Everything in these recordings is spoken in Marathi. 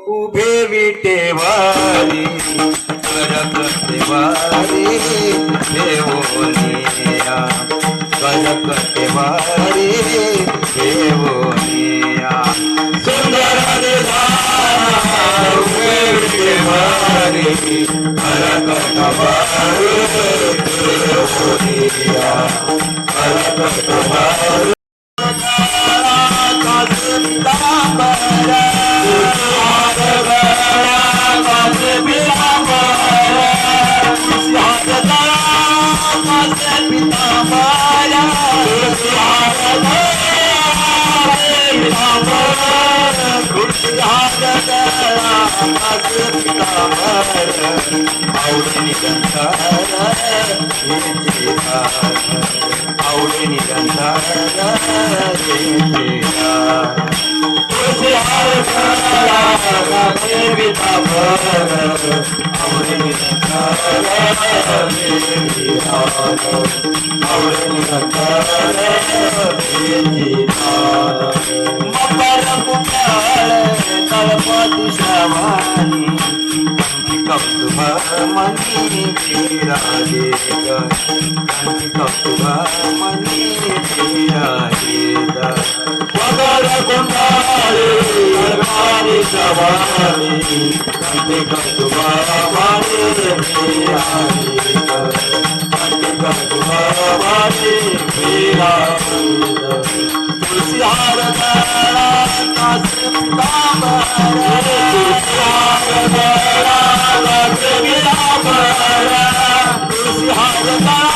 उभे विटेवारी करकटेवारी देवोनिया करकटेवारी देवोनिया सुंदर उभे विटेवारी करकटेवारी देवोनिया करकटेवारी आवडे मनी फिराजे मनी फिराजे वगर कुंडाले मारी सवारी कंटे कटुबा मारी फिराजे कंटे कटुबा मारी फिराजे तुलसी हार दारा कासिम दामरा तुलसी हार दारा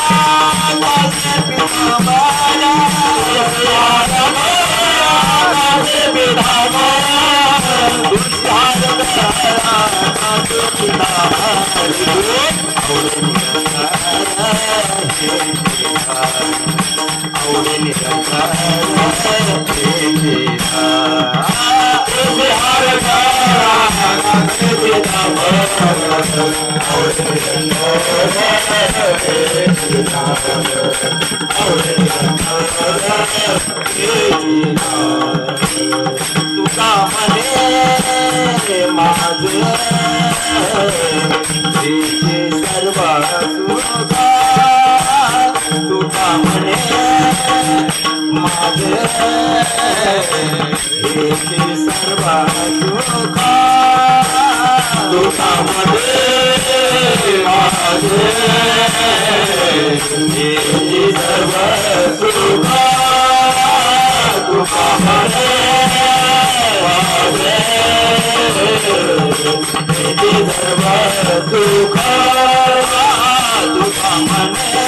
तुका मने माझे सर्व सुखा तुका मने माझे सर्व सुखा तुका मने माझे सर्व सुखा तुका मने माझे सर्व सुखा तुका मने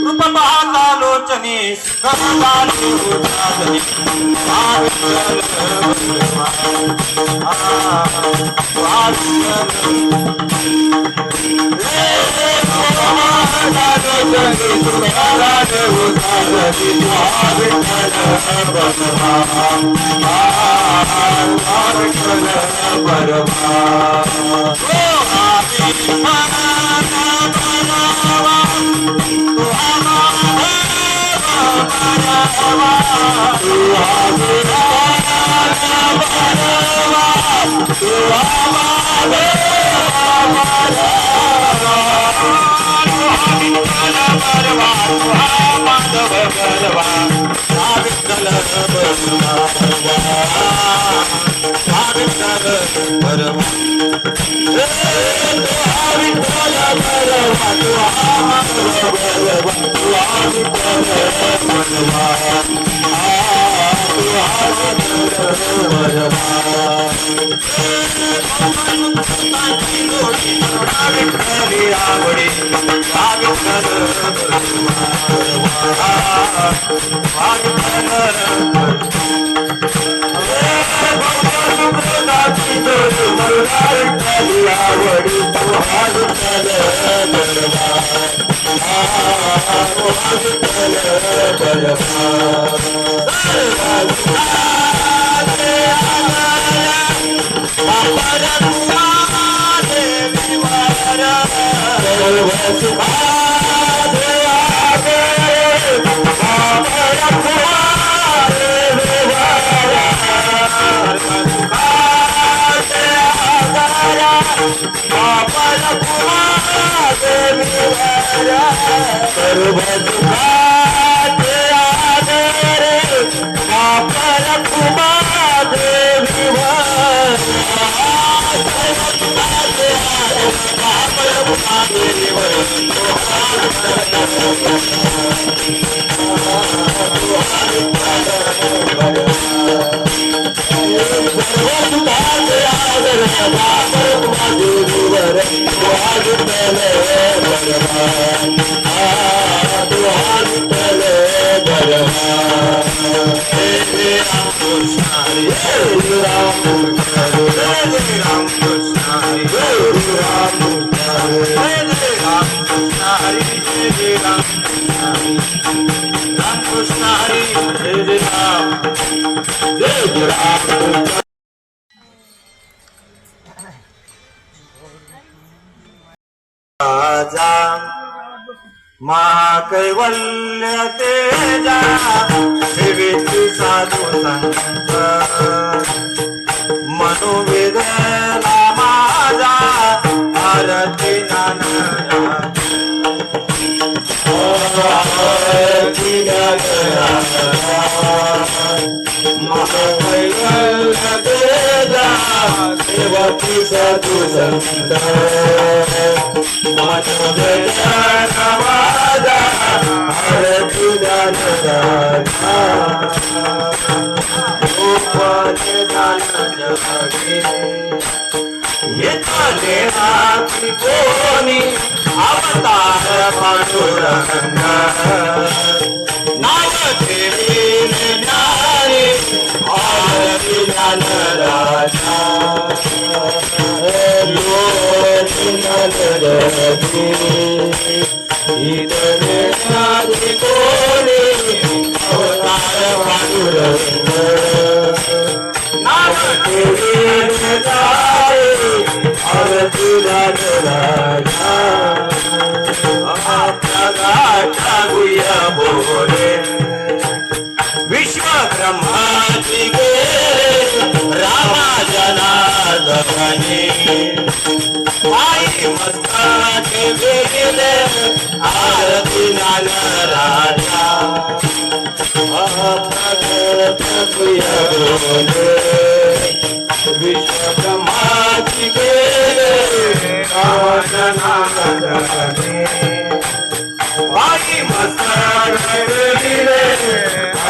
रूपबालोचनी महाकैवल्य तेजा विविधि साधु संत मनोवेदना माझा आरती महाकैवल्य तेजा सेवकी साधू संत मन वेदन माझा आरती दान राजा गोपाल दान जगे येता देहाती कोणी अवतार पांडुरंग नाव ठेवीन नारी आरती दान राजा इतने नारी कोणी अवतार पांडुरंग नाव ठेवीन नारी आरती दान राजा ठाकुया बोले विश्व ब्रह्माची गे रामा जनार्दनी आई मस्तकाचे वेगळे आरती दान राजा ठाकुया बोले विश्व ब्रह्माची गे रामा जनार्दनी आई मस्तकाचे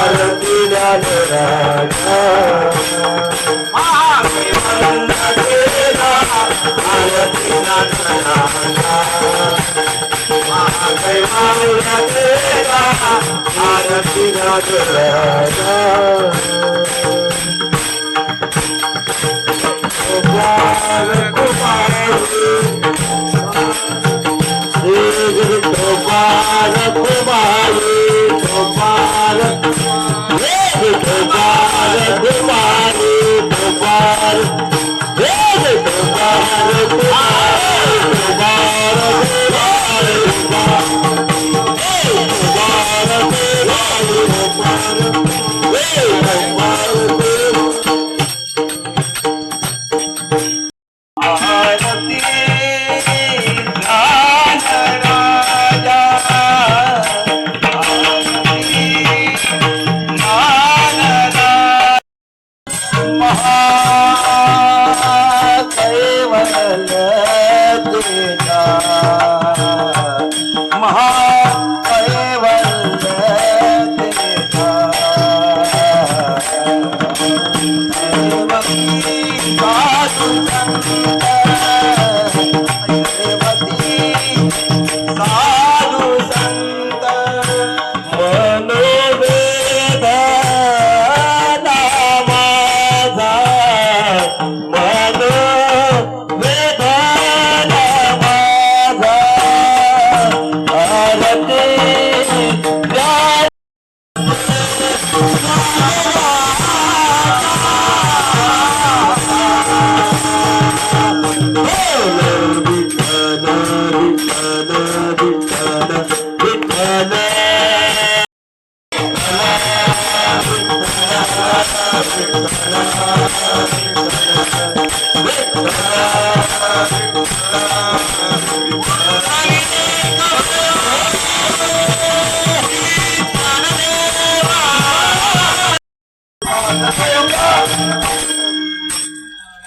आरती दान राजा महादेवंद केला आरती दान राजा महादेवंद केला आरती दान राजा गोपाल गोपाल गोपाल गोपाल गोपाल गोपाल गोपाल गोपाल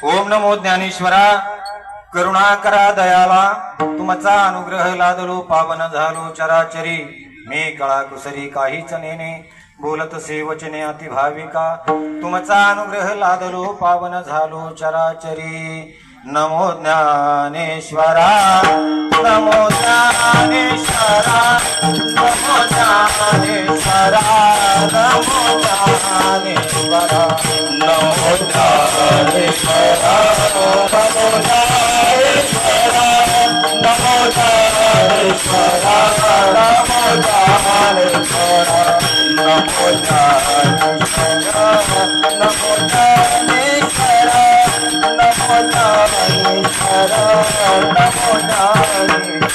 ओम नमो ज्ञानेश्वरा करुणा करा दयाला तुमचा अनुग्रह लादलो पावन झालो चराचरी मी कळा कुसरी काहीच नेने बोलत से वचने अति भाविका तुमचा अनुग्रह लादलो पावन झालो चराचरी नमो ज्ञानेश्वरा नमो ज्ञानेश्वरा नमो ज्ञानेश्वरा नमो ज्ञानेश्वरा नमो ज्ञानेश्वरा नमो ज्ञानेश्वरा नमो ज्ञानेश्वरा नमो ज्ञानेश्वरा नमो ज्ञानेश्वरा नमो ज्ञानेश्वरा नमो ज्ञानेश्वरा नमो ज्ञानेश्वरा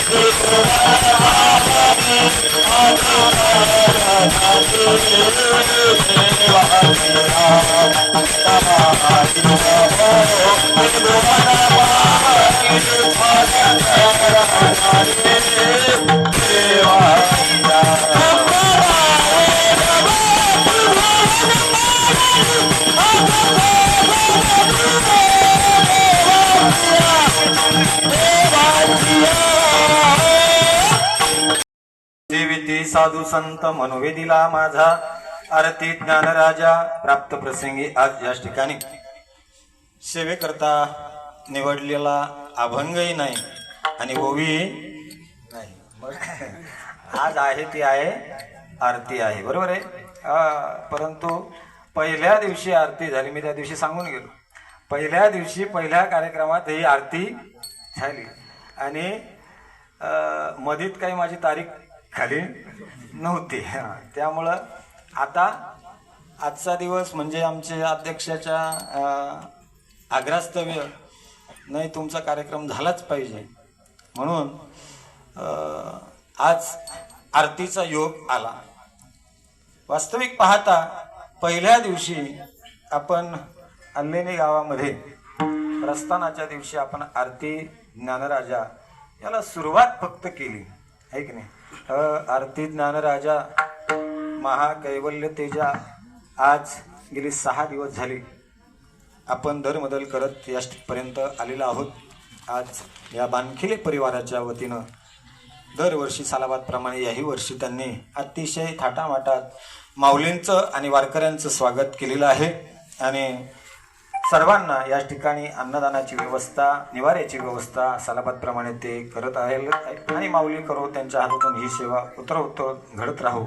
Oh, साधू संत मनोवेदीला माझा आरती ज्ञानराजा प्राप्त प्रसंगी आज याच ठिकाणी सेवेकरता निवडलेला अभंगही नाही आणि ओवी नाही, मग आज आहे ती आहे आरती आहे, बरोबर आहे. परंतु पहिल्या दिवशी आरती झाली, मी त्या दिवशी सांगून गेलो. पहिल्या दिवशी पहिल्या कार्यक्रमात ही आरती झाली आणि मधीत काही माझी तारीख खाली नव्हती. त्यामुळं आता आजचा दिवस म्हणजे आमच्या अध्यक्षाच्या आग्रहास्तव्य नाही, तुमचा कार्यक्रम झालाच पाहिजे म्हणून आज आरतीचा योग आला. वास्तविक पाहता पहिल्या दिवशी आपण अल्लेनी गावामध्ये प्रस्थानाच्या दिवशी आपण आरती ज्ञानराजा याला सुरुवात फक्त केली आहे की नाही. आरती ज्ञानराजा महाकैवल्य तेजा आज गेली 6 दिवस झाली आपण दरबदल करत यापर्यंत आलेलो आहोत. आज या बानखिले परिवाराच्या वतीनं दरवर्षी सालाबादप्रमाणे याही वर्षी त्यांनी अतिशय थाटामाटात माऊलींचं आणि वारकऱ्यांचं स्वागत केलेलं आहे आणि सर्वांना या ठिकाणी अन्नदानाची व्यवस्था, निवाऱ्याची व्यवस्था सालाबादप्रमाणे ते करत आहेत आणि माऊली करो त्यांच्या हातून ही सेवा उत्तरोत्तर घडत राहो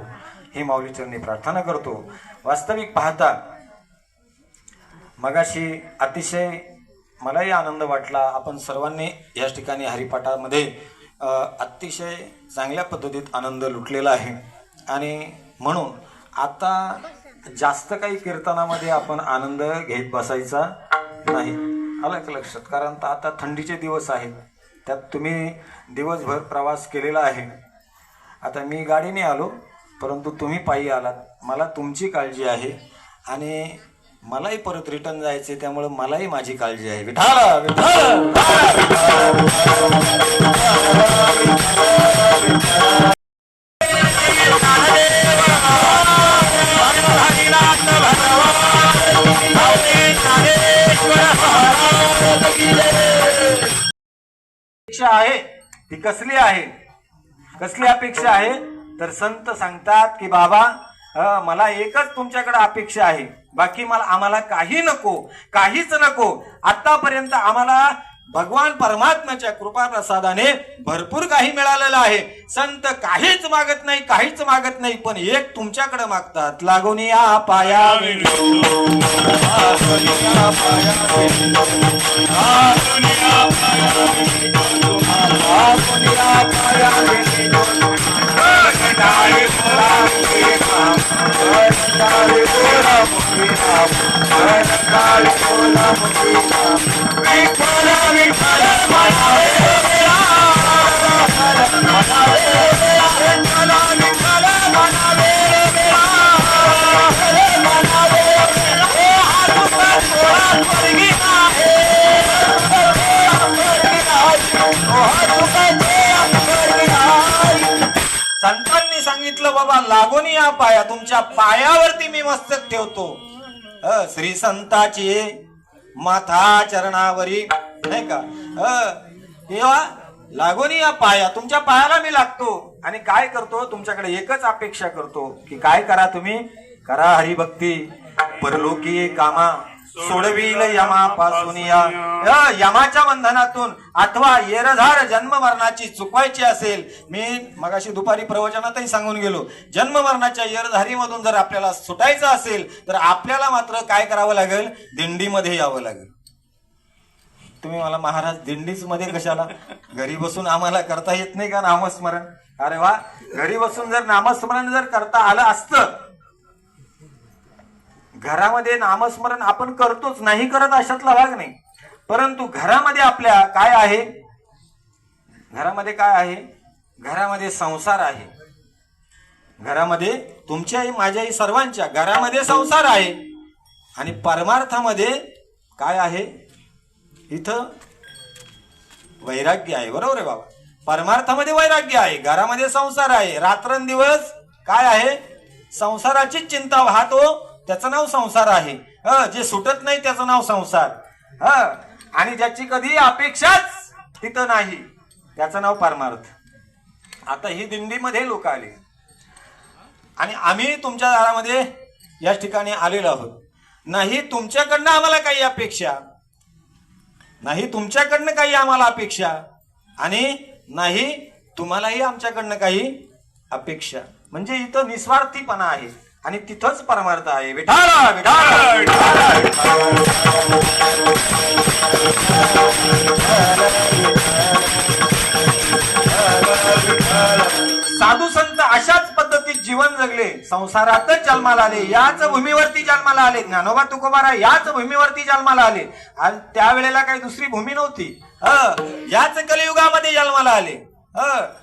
ही माऊली चरणी प्रार्थना करतो. वास्तविक पाहता मगाशी अतिशय मलाही आनंद वाटला. आपण सर्वांनी या ठिकाणी हरिपाठामध्ये अतिशय चांगल्या पद्धतीत आनंद लुटलेला आहे आणि म्हणून आता जास्त काही कीर्तनामध्ये आपण आनंद घेत बसायचा नाही, आलं का लक्षात. कारण आता थंडीचे दिवस आहेत, त्यात तुम्ही दिवसभर प्रवास केलेला आहे. आता मी गाडीने आलो परंतु तुम्ही पायी आलात, मला तुमची काळजी आहे आणि मलाही परत रिटर्न जायचे, त्यामुळे मलाही माझी काळजी आहे. विठाला विठाल अपेक्षा आहे ती कसली आहे, कसली अपेक्षा आहे तर संत सांगतात की बाबा मला एकच तुमच्याकडे अपेक्षा आहे, बाकी आम्हाला काही नको, काहीच नको. आतापर्यंत आम्हाला भगवान परमात्म्याच्या कृपा प्रसादाने भरपूर काही मिळालेलं आहे. संत काहीच मागत नाही, काहीच मागत नाही, पण एक तुमच्याकडे मागतात. लागून या पाया संतांनी सांगितलं बाबा लागून या पाया, तुमच्या पायावरती मी मस्तक ठेवतो. श्री संताची माथा चरणावरी नाही का, तेव्हा लागून या पाया, तुमच्या पायाला मी लागतो आणि काय करतो, तुमच्याकडे एकच अपेक्षा करतो की काय करा, तुम्ही करा हरिभक्ती, परलोकी कामा सोडविल यमापासून या यमाच्या बंधनातून अथवा येरधार जन्म मरणाची चुकवायची असेल. मी मगाशी दुपारी प्रवचनातही सांगून गेलो, जन्म मरणाच्या येरधारीमधून जर आपल्याला सुटायचं असेल तर आपल्याला मात्र काय करावं लागेल, दिंडीमध्ये यावं लागेल. तुम्ही मला महाराज दिंडीच मध्ये कशाला, घरी बसून आम्हाला करता येत नाही का नामस्मरण? अरे वा, घरी बसून जर नामस्मरण जर करता आलं असतं, घरामध्ये नामस्मरण आपण करतोच, नाही करत अशातला भाग नाही, परंतु घरामध्ये आपल्या काय आहे, घरामध्ये काय आहे, घरामध्ये संसार आहे. घरामध्ये तुमच्याही माझ्याही सर्वांच्या घरामध्ये संसार आहे आणि परमार्थामध्ये काय आहे, इथं वैराग्य आहे. बरोबर आहे बाबा, परमार्थामध्ये वैराग्य आहे, घरामध्ये संसार आहे. रात्रंदिवस काय आहे, संसाराची चिंता वाहतो, त्याचं नाव संसार आहे. जे सुटत नाही त्याचं नाव संसार. आणि ज्याची कधी अपेक्षाच तिथं नाही त्याचं नाव परमार्थ. आता ही दिंडीमध्ये लोक आले आणि आम्ही तुमच्या दारामध्ये या ठिकाणी आलेलो आहोत. नाही तुमच्याकडनं आम्हाला काही अपेक्षा, नाही तुमच्याकडनं काही आम्हाला अपेक्षा, आणि नाही तुम्हालाही आमच्याकडनं काही अपेक्षा. म्हणजे इथं निस्वार्थीपणा आहे आणि तिथंच परमार्थ आहे. विठाला विठाला साधू संत अशाच पद्धतीत जीवन जगले, संसारातच जन्माला आले, याच भूमीवरती जन्माला आले. ज्ञानोबा तुकोबाराय याच भूमीवरती जन्माला आले. आणि त्यावेळेला काही दुसरी भूमी नव्हती. याच कलियुगामध्ये जन्माला आले.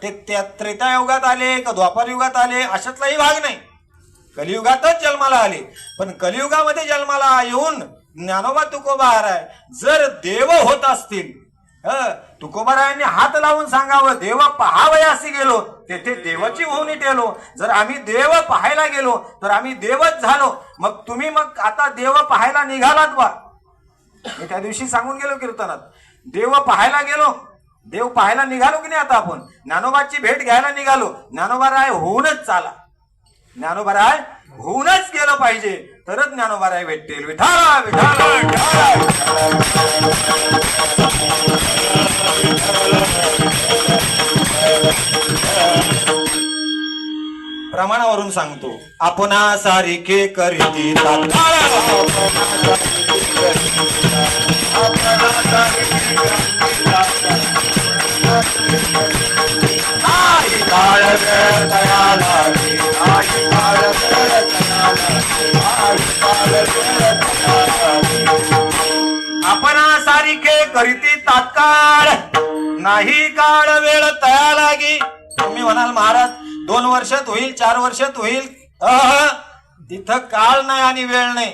ते त्या त्रेतायुगात आले का द्वापार युगात आले अशातलाही भाग नाही. कलियुगातच जन्माला आले. पण कलियुगामध्ये जन्माला येऊन ज्ञानोबा तुकोबाराय जर देव होत असतील, तुकोबारायांनी हात लावून सांगावं देव पहावयासी गेलो तेथे देवाची होऊन टेलो. जर आम्ही देव पाहायला गेलो तर आम्ही देवच झालो. मग तुम्ही मग आता देव पाहायला निघालात बा. मी त्या दिवशी सांगून गेलो कीर्तनात, देव पाहायला गेलो, देव पाहायला निघालो की नाही. आता आपण ज्ञानोबाची भेट घ्यायला निघालो. ज्ञानोबाराय होऊनच चाला, ज्ञानोबाराय होऊनच गेलं पाहिजे तरच ज्ञानोबाराय भेटतील. विठाला विठाला प्रमाणावरून सांगतो. आपणा सारिखे करीती आपणा सारिखे करीती तात्काळ, नाही काळ वेळ तया लागी. तुम्ही म्हणाल महाराज 2 वर्षात होईल, 4 वर्षात होईल. तिथं काळ नाही आणि वेळ नाही.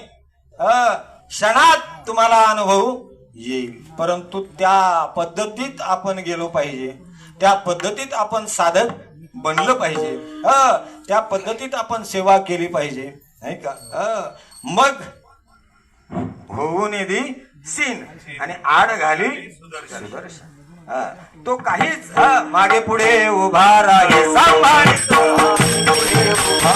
क्षणात तुम्हाला अनुभव येईल. परंतु त्या पद्धतीत आपण गेलो पाहिजे, त्या पद्धतीत आपण साधक बनलं पाहिजे, त्या पद्धतीत आपण सेवा केली पाहिजे, नाही का. मग होऊन येदी सीन आणि आड घाली सुदर्शन. तो काहीच मागे पुढे उभा राहे सांभाळतो, पुढे उभा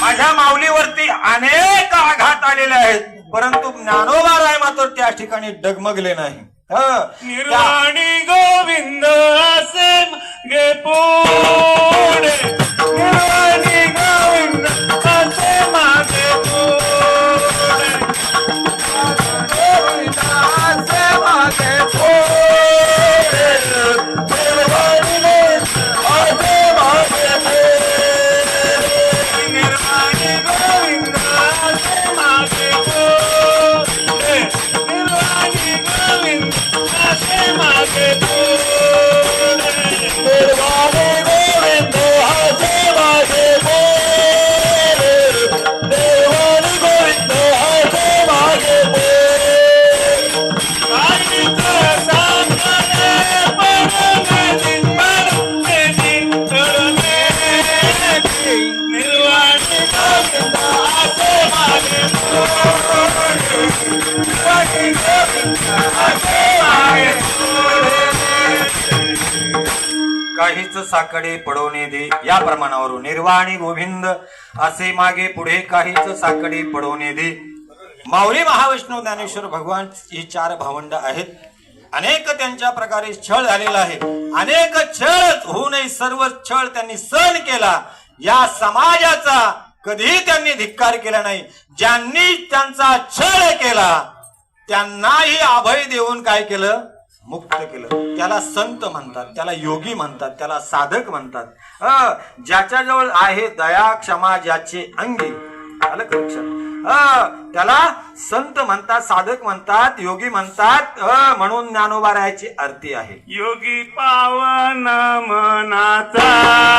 माझ्या माऊलीवरती अनेक आघात आलेले आहेत, परंतु ज्ञानोबाराय मात्र त्या ठिकाणी डगमगले नाही. निर्वाणी गोविंद असे गे पुढे, निर्वाणी गोविंद असे मागे पुढे, गोविंद असे मागे पुढे, निर्वाणी असे मागे पुढे, निर्वाणी गोविंद असे मागे पुढे, निर्वाणी गोविंद असे मागे पुढे, निर्वाणी गोविंद असे मागे पुढे, निर्वाणी गोविंद असे मागे पुढे. काहीच सांगणे पडणे निर्वाणी गोविंद असे मागे पुढे, निर्वाणी गोविंद असे मागे पुढे. काहीच साकडे पडवणे दे, या प्रमाणावरून निर्वाणी गोविंद असे मागे पुढे काहीच साकडे पडवणे दे. माऊली महाविष्णू ज्ञानेश्वर भगवान ही 4 भावंड आहेत. अनेक त्यांच्या प्रकारे छळ झालेला आहे. अनेक छळ होऊनही सर्व छळ त्यांनी सहन केला. या समाजाचा कधीही त्यांनी धिक्कार केला नाही. ज्यांनी त्यांचा छळ केला त्यांनाही अभय देऊन काय केलं, मुक्त केलं. त्याला संत म्हणतात, त्याला योगी म्हणतात, त्याला साधक म्हणतात. ज्याच्याजवळ आहे दया क्षमा ज्याचे अंगी, आलं का लक्षात. त्याला संत म्हणतात, साधक म्हणतात, योगी म्हणतात. म्हणून ज्ञानोबारायाची आरती आहे. योगी पावन मनाचा,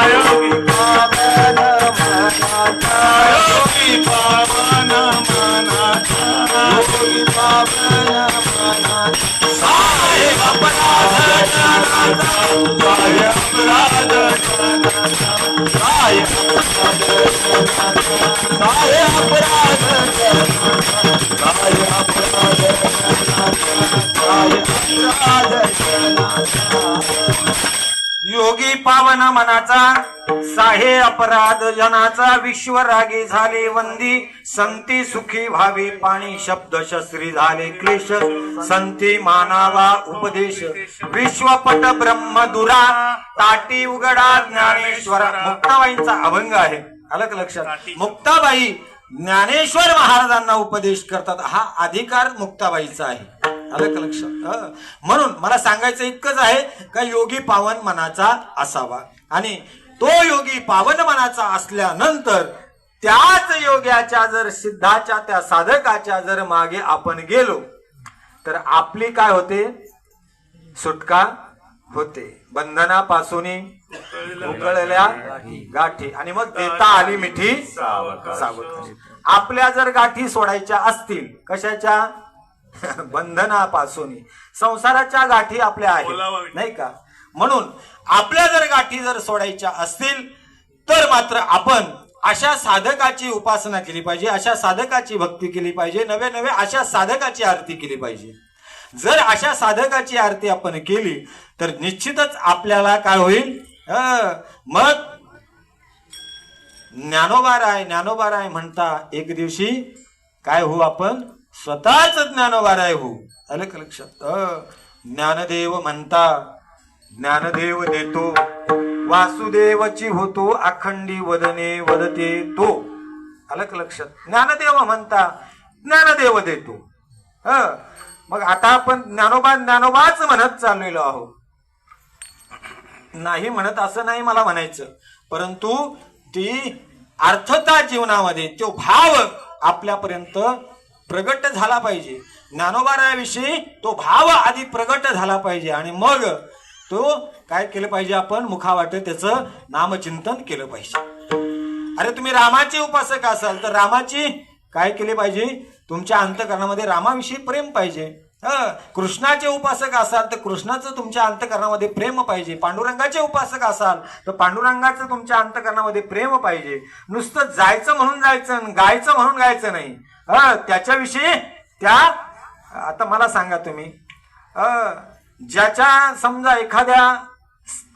योगी पावन मनाचा, योगी पावन मनाचा, योगी पावन मनाचा, साहेब आपला काय अपराध जनाचा, काय अपराध जनाचा, काय अपराध जनाचा, काय अपराध जनाचा, काय अपराध जनाचा. योगी पावन मनाचा साहे अपराध जनाचा, विश्वरागी झाले वंदी संती सुखी व्हावे पाणी शब्द शस्त्री झाले क्लेश संती मानावा उपदेश विश्वपट ब्रह्मदुरा ताटी उघडा ज्ञानेश्वरा. मुक्ताबाईंचा अभंग आहे, आलं का लक्षात? मुक्ताबाई ज्ञानेश्वर महाराजांना उपदेश करतात, हा अधिकार मुक्ताबाईचा आहे, आलं का लक्षात? म्हणून मला सांगायचं इतकंच आहे का योगी पावन मनाचा असावा, आणि तो योगी पावन मनाचा असल्यानंतर त्याच योग्याच्या जर सिद्धाच्या त्या साधकाच्या जर मागे आपण गेलो तर आपली काय होते? सुटका होते बंधनापासून उकळल्या गाठी, आणि मग देता आली मिठी सावकाश. आपल्या जर गाठी सोडायच्या असतील कशाच्या? बंधनापासून. संसाराच्या गाठी आपल्या आहेत नाही का? म्हणून आपल्या जर गाठी जर सोडायच्या असतील तर मात्र आपण अशा साधकाची उपासना केली पाहिजे, अशा साधकाची भक्ती केली पाहिजे, नवे नवे अशा साधकाची आरती केली पाहिजे. जर अशा साधकाची आरती आपण केली तर निश्चितच आपल्याला काय होईल? मग ज्ञानोबाराय म्हणता एक दिवशी काय होऊ? आपण स्वतःच ज्ञानोबाराय होऊ, आलं का लक्षात? ज्ञानदेव म्हणता ज्ञानदेव देतो वासुदेवची होतो अखंडी वदने वदते तो, आलं का लक्षात? ज्ञानदेव म्हणता ज्ञानदेव देतो. मग आता आपण ज्ञानोबाच म्हणत चाललेलो आहोत, नाही म्हणत असं नाही मला म्हणायचं, परंतु ती अर्थता जीवनामध्ये तो भाव आपल्यापर्यंत प्रगट झाला पाहिजे. ज्ञानोबारायाविषयी तो भाव आधी प्रगट झाला पाहिजे, आणि मग तो काय केलं पाहिजे? आपण मुखावाटे त्याचं नामचिंतन केलं पाहिजे. अरे तुम्ही रामाचे उपासक असाल तर रामाची काय केले पाहिजे? तुमच्या अंतःकरणामध्ये रामाविषयी प्रेम पाहिजे. कृष्णाचे उपासक असाल तर कृष्णाचं तुमच्या अंतःकरणामध्ये प्रेम पाहिजे. पांडुरंगाचे उपासक असाल तर पांडुरंगाचं तुमच्या अंतःकरणामध्ये प्रेम पाहिजे. नुसतं जायचं म्हणून जायचं, गायचं म्हणून गायचं नाही. त्याच्याविषयी त्या आता मला सांगा तुम्ही, ज्याच्या समजा एखाद्या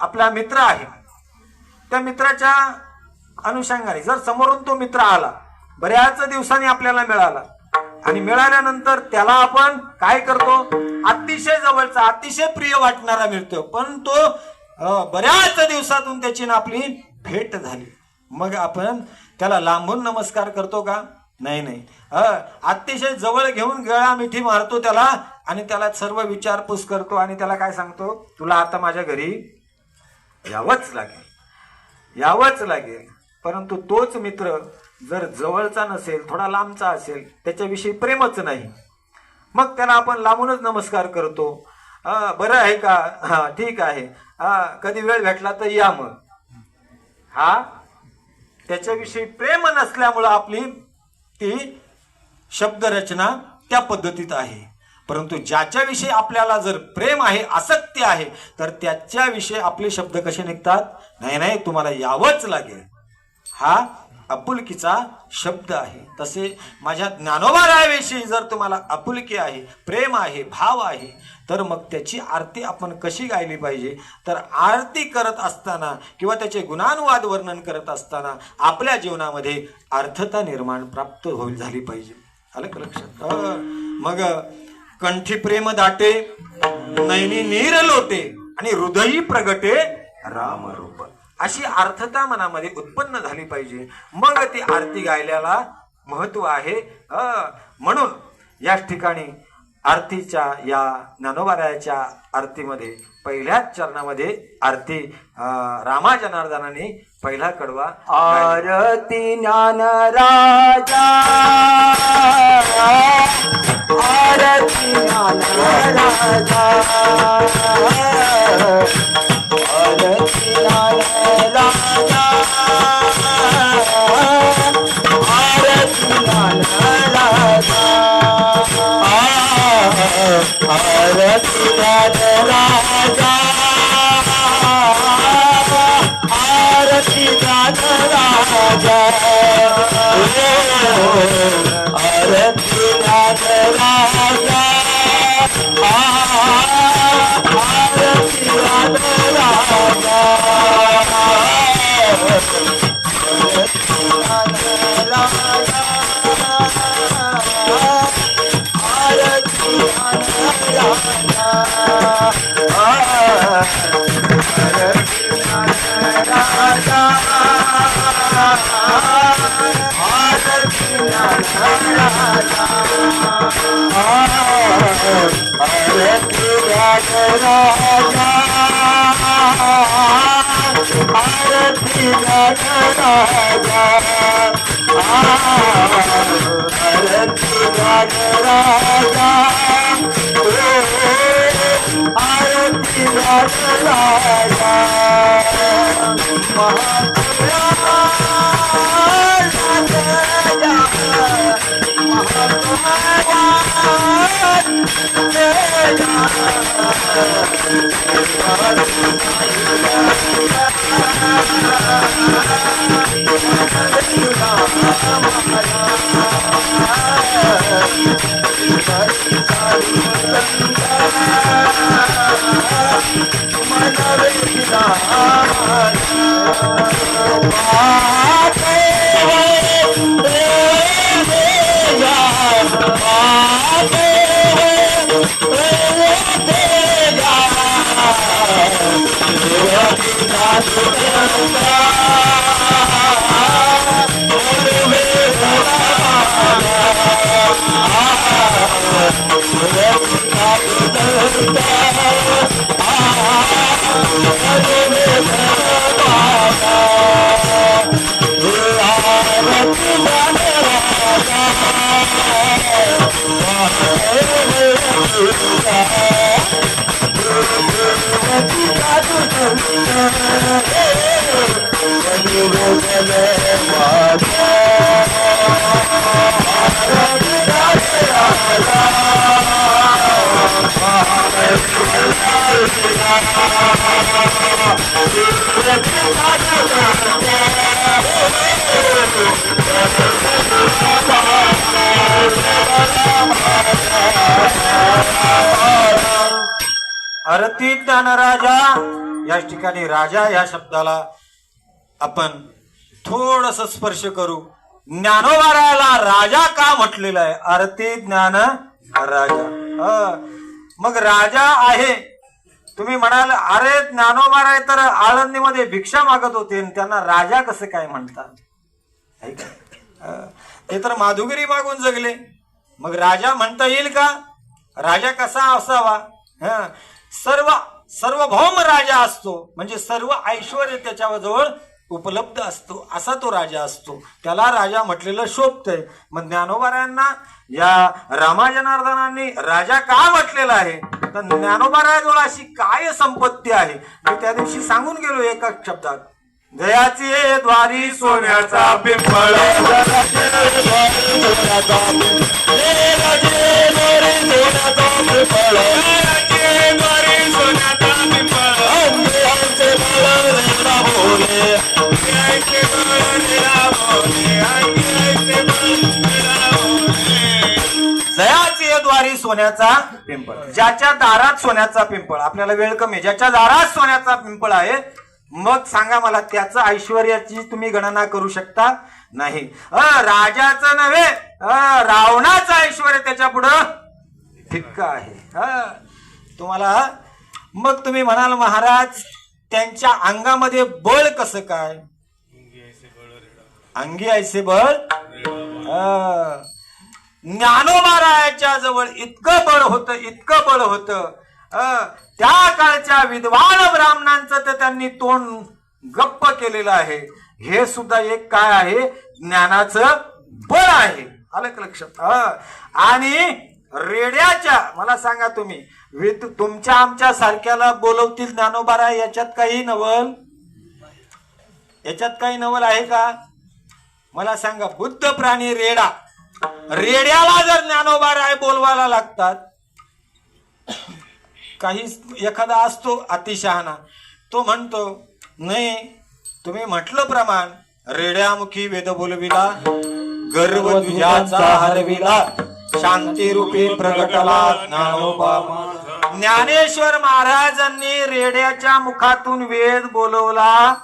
आपला मित्र आहे, त्या मित्राच्या अनुषंगाने जर समोरून तो मित्र आला, बऱ्याच दिवसांनी आपल्याला मिळाला, आणि मिळाल्यानंतर त्याला आपण काय करतो? अतिशय जवळचा अतिशय प्रिय वाटणारा मिळतो, पण तो बऱ्याच दिवसातून त्याची ना आपली भेट झाली, मग आपण त्याला लांबून नमस्कार करतो का? नाही. अतिशय जवळ घेऊन गळा मिठी मारतो त्याला, आणि त्याला सर्व विचारपूस करतो, आणि त्याला काय सांगतो? तुला आता माझ्या घरी यावंच लागेल. परंतु तोच मित्र जर जवळचा नसेल, थोडा लांबचा असेल, त्याच्याविषयी प्रेमच नाही, मग त्याला आपण लांबूनच नमस्कार करतो. बरं आहे का? हा ठीक आहे, कधी वेळ भेटला तर या. मग त्याच्याविषयी प्रेम नसल्यामुळं आपली ती शब्दरचना त्या पद्धतीत आहे. परंतु ज्याच्याविषयी आपल्याला जर प्रेम आहे, आसक्ती आहे, तर त्याच्याविषयी आपले शब्द कसे निघतात? नाही तुम्हाला यावंच लागेल, हा आपुलकीचा शब्द आहे. तसे माझ्या ज्ञानोबारायाविषयी जर तुम्हाला आपुलकी आहे, प्रेम आहे, भाव आहे, तर मग त्याची आरती आपण कशी गायली पाहिजे? तर आरती करत असताना किंवा त्याचे गुणानुवाद वर्णन करत असताना आपल्या जीवनामध्ये अर्थता निर्माण प्राप्त झाली पाहिजे. आलं का लक्षात? मग कंठी प्रेम दाटे, नैनी नीर लोटे, आणि हृदयी प्रगटे रामरूप, अशी अर्थता मनामध्ये उत्पन्न झाली पाहिजे. मग ती आरती गायल्याला महत्व आहे. म्हणून याच ठिकाणी आरतीच्या या ज्ञानोबारायाच्या आरतीमध्ये पहिल्याच चरणामध्ये आरती रामा जनार्दनाने पहिला कडवा, आरती ज्ञान राजा, आरती ज्ञान राजा, आरती ज्ञान राजा, आरती ज्ञान राजा, आरती ज्ञान राजा, राजा आरती राजा आरती राजा आरती राजा आरती ज्ञानराजा या ठिकाणी राजा या शब्दाला आपण थोडस स्पर्श करू. ज्ञानोबारायाला राजा का म्हटलेला आहे? आरती ज्ञान राजा. मग राजा आहे. तुम्ही म्हणाल अरे ज्ञानोबाराय तर आळंदीमध्ये भिक्षा मागत होते त्यांना राजा कसं काय म्हणतात? ते तर माधुगिरी मागून जगले. मग राजा म्हणता येईल का? राजा कसा असावा? सर्वभौम राजा असतो म्हणजे सर्व ऐश्वर त्याच्याजवळ उपलब्ध असतो असा तो राजा असतो. त्याला राजा म्हटलेलं शोभतंय. मग ज्ञानोबारायांना या रामाजनार्दनांनी राजा का म्हटलेला आहे? तर ज्ञानोबारायाजवळ अशी काय संपत्ती आहे? मी त्या दिवशी सांगून गेलो एका शब्दात. जयाचे द्वारी सोन्याचा पिंपळ जयाचे द्वारी सोन्याचा पिंपळ. ज्याच्या दारात सोन्याचा पिंपळ. आपल्याला वेळ कमी. ज्याच्या दारात सोन्याचा पिंपळ आहे मग सांगा मला त्याचं ऐश्वर्याची तुम्ही गणना करू शकता नाही. राजाचं नव्हे रावणाचं ऐश्वर त्याच्या पुढं फिक्क आहे. तुम्हाला मग तुम्ही म्हणाल महाराज त्यांच्या अंगामध्ये बळ कसं काय? अंगी ऐसे बळ. ज्ञानोबारायाच्या जवळ इतकं बळ होतं इतकं बळ होतं. त्या काळच्या विद्वान ब्राह्मणांचं तर त्यांनी तोंड गप्प केलेलं आहे. हे सुद्धा एक काय आहे? ज्ञानाचं बळ आहे. आलं का लक्षात? आणि रेड्याच्या मला सांगा तुम्ही तुमच्या आमच्या सारख्याला बोलवतील ज्ञानोबाराय याच्यात काही नवल? याच्यात काही नवल आहे का? मला सांगा. बुद्ध प्राणी रेडा. रेड्याला जर ज्ञानोबाराय बोलवायला लागतात. काही एखादा असतो अतिशहाणा तो म्हणतो नाही तुम्ही म्हटलं प्रमाण रेड्यामुखी वेद बोलविला गर्व तुझ्याचा हरविला शांती रूपी प्रगटला ज्ञानोबा. ज्ञानेश्वर महाराजांनी रेड्याच्या मुखातून वेद बोलवला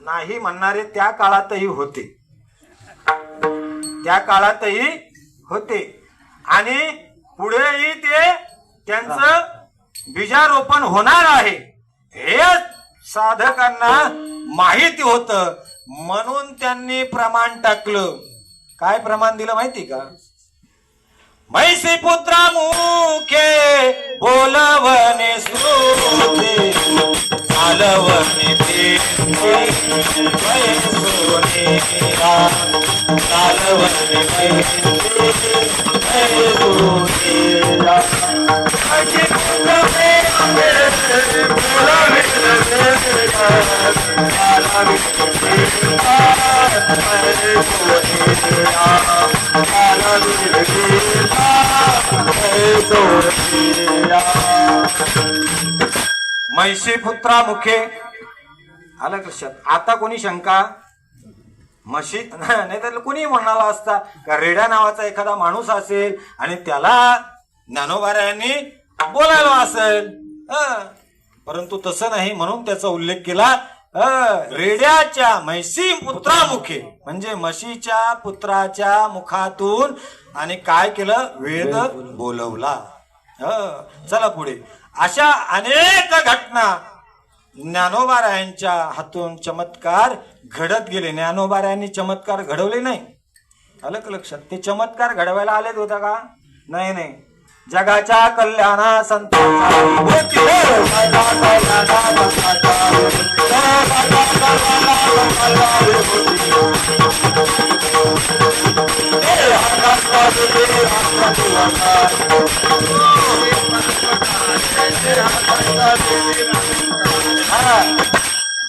नाही म्हणणारे त्या काळातही होते. त्या काळातही होते आणि पुढेही ते त्यांचं बीजारोपण होणार आहे हे साधकांना माहिती होतं. म्हणून त्यांनी प्रमाण टाकलं. काय प्रमाण दिलं माहिती का? मैसी पुत्रा मुखे बोलवणे श्रुते चालवणे पेटे मैसोनेरा चालवणे पेटे मैसोनेरा मैसी पुत्रा मुखे बोलवणे श्रुते चालवणे मैसी पुत्रा मुखे आलं लक्षात. आता कोणी शंका म्हशी नाही तर कोणी म्हणाला असता का रेड्या नावाचा एखादा माणूस असेल आणि त्याला ज्ञानोबारायांनी बोलायला असेल. परंतु तसं नाही म्हणून त्याचा उल्लेख केला. रेड्याच्या म्हैसी पुत्रामुखे म्हणजे म्हशीच्या पुत्राच्या मुखातून आणि काय केलं वेद बोलवला. चला पुढे. अशा अनेक घटना ज्ञानोबारायांच्या हातून चमत्कार घडत गेले. ज्ञानोबारायांनी चमत्कार घडवले नाही. आलं का लक्षात. ते चमत्कार घडवायला आलेत होता का नाही. नाही जगाच्या कल्याणा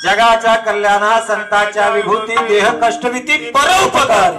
जगाच्या कल्याणा संतांच्या विभूती देह कष्टविती परोपकार.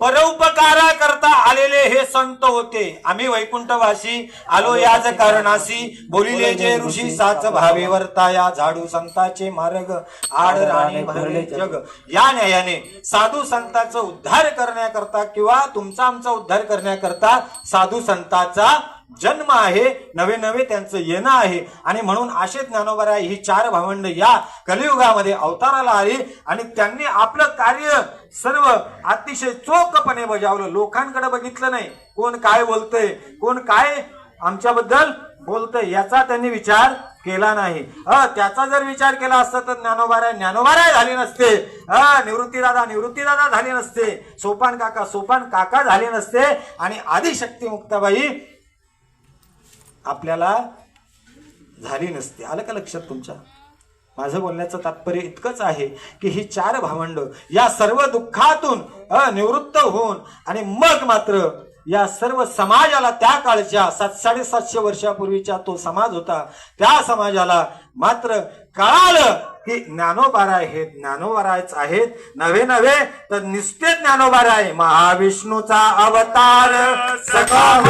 परोपकारा करता आलेले हे संत होते. आम्ही वैकुंठवासी आलो याच कारणासी बोलिले जे ऋषी साच भावे वर्ताया झाडू संतांचे मार्ग आड राणी भरले जग. या न्यायाने साधू संतांचा उद्धार करण्याकरता किंवा तुमचा आमचा उद्धार करण्याकरता साधू संतांचा जन्म आहे. नवे नवे त्यांचं येणं आहे. आणि म्हणून असे ज्ञानोबाराय ही चार भावंड या कलियुगामध्ये अवताराला आली आणि त्यांनी आपलं कार्य सर्व अतिशय चोखपणे बजावलं. लोकांकडे बघितलं नाही कोण काय बोलतंय कोण काय आमच्याबद्दल बोलतंय याचा त्यांनी विचार केला नाही. त्याचा जर विचार केला असता तर ज्ञानोबाराय झाले नसते. निवृत्तीदादा झाले नसते. सोपान काका झाले नसते. आणि आदिशक्ती मुक्ताबाई आपल्याला झाली नसते. आलं का लक्षात तुमच्या. माझं बोलण्याचं तात्पर्य इतकंच आहे की ही चार भावंड या सर्व दुःखातून निवृत्त होऊन आणि मग मात्र या सर्व समाजाला त्या काळच्या 700-750 वर्षापूर्वीचा तो समाज होता. त्या समाजाला मात्र कळालं की ज्ञानोबाराय हे ज्ञानोबारायच आहेत. नवे नवे तर निस्ते ज्ञानोबाराय महाविष्णूचा अवतार सखा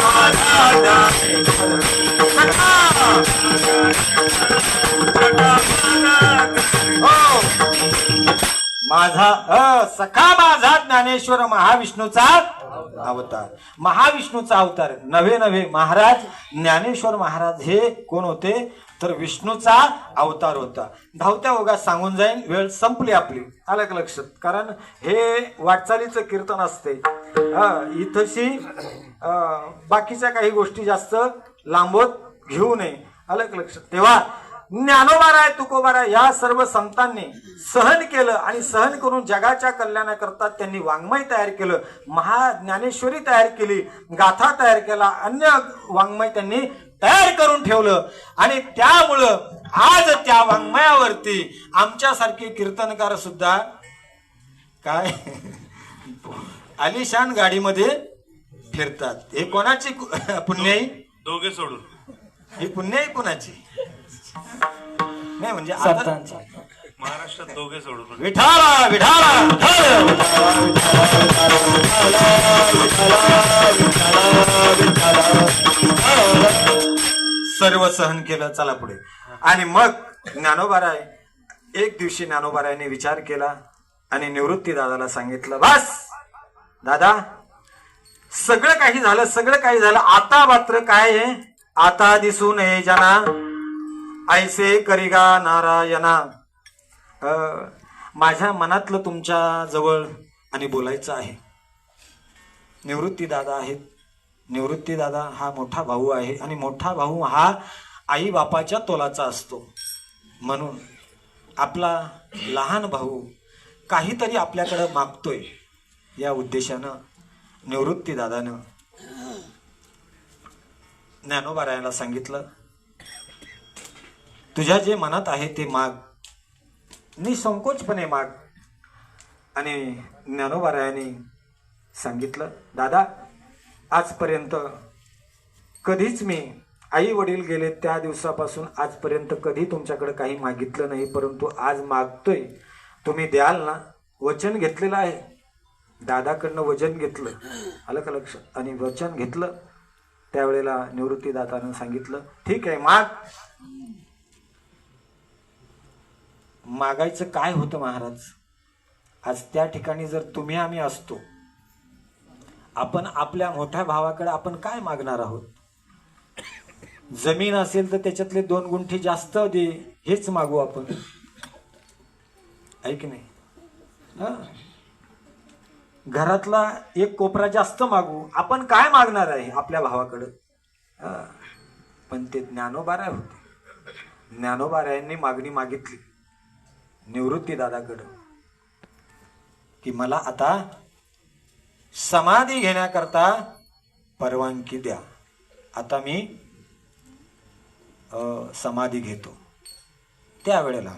माझा सखा माझा ज्ञानेश्वर महाविष्णूचा अवतार. महाविष्णूचा अवतार नवे नवे महाराज ज्ञानेश्वर महाराज हे कोण होते तर विष्णूचा अवतार होता. धावत्या ओघात सांगून जाईन वेळ संपली आपली. आलं का लक्षात. कारण हे वाटचालीचं कीर्तन असते. इथशी बाकीच्या काही गोष्टी जास्त लांबवत घेऊ नये. आलं का लक्षात. तेव्हा ज्ञानोबाराय तुकोबाराय या सर्व संतांनी सहन केलं आणि सहन करून जगाच्या कल्याणाकरता त्यांनी वाङ्मय तयार केलं. महाज्ञानेश्वरी तयार केली. गाथा तयार केला. अन्य वाङ्मय त्यांनी तयार करून ठेवलं. आणि त्यामुळं आज त्या वाङ्मयावरती आमच्यासारखे कीर्तनकार सुद्धा काय आलिशान गाडीमध्ये फिरतात. हे कोणाची पुण्याई दोघे सोडून ही पुण्याई कोणाची नाही म्हणजे महाराष्ट्रात दोघे सोडून विठाला विठाला सर्व सहन केलं. चला पुढे. आणि मग ज्ञानोबाराय एक दिवशी ज्ञानोबारायने विचार केला आणि निवृत्ती दादाला सांगितलं बस दादा सगळं काही झालं. आता मात्र काय आहे. आता दिसू नये जना ऐसे करिगा नारायणा. माझ्या मनातलं तुमच्या जवळ आणि बोलायचं आहे. निवृत्ती दादा आहेत. निवृत्ती दादा हा मोठा भाऊ आहे आणि मोठा भाऊ हा आई बापाच्या तोलाचा असतो. म्हणून आपला लहान भाऊ काहीतरी आपल्याकडं मागतोय या उद्देशानं निवृत्ती दादानं ज्ञानोबारायाला सांगितलं, तुझ्या जे मनात आहे ते माग, निसंकोचपणे माग. आणि ज्ञानोबारायांनी सांगितलं, दादा आजपर्यंत कधीच मी आई वडील गेले त्या दिवसापासून आजपर्यंत कधी तुमच्याकडे काही मागितलं नाही, परंतु आज मागतोय, तुम्ही द्याल ना? वचन घेतलेलं आहे. दादाकडनं वचन घेतलं, आलं का लक्षात? आणि वचन घेतलं त्यावेळेला निवृत्तीदातानं सांगितलं, ठीक आहे माग. मागायचं काय होतं महाराज? आज त्या ठिकाणी जर तुम्ही आम्ही असतो, आपण आपल्या मोठ्या भावाकडे आपण काय मागणार आहोत? जमीन असेल तर त्याच्यातले 2 गुंठी जास्त दे, हेच मागू आपण, आहे की नाही? घरातला 1 कोपरा जास्त मागू, आपण काय मागणार आहे आपल्या भावाकडं? पण ते ज्ञानोबाराय होते. ज्ञानोबारायांनी मागणी मागितली निवृत्तीदादाकडं की मला आता समाधी घेण्याकरता परवानगी द्या, आता मी समाधी घेतो. त्यावेळेला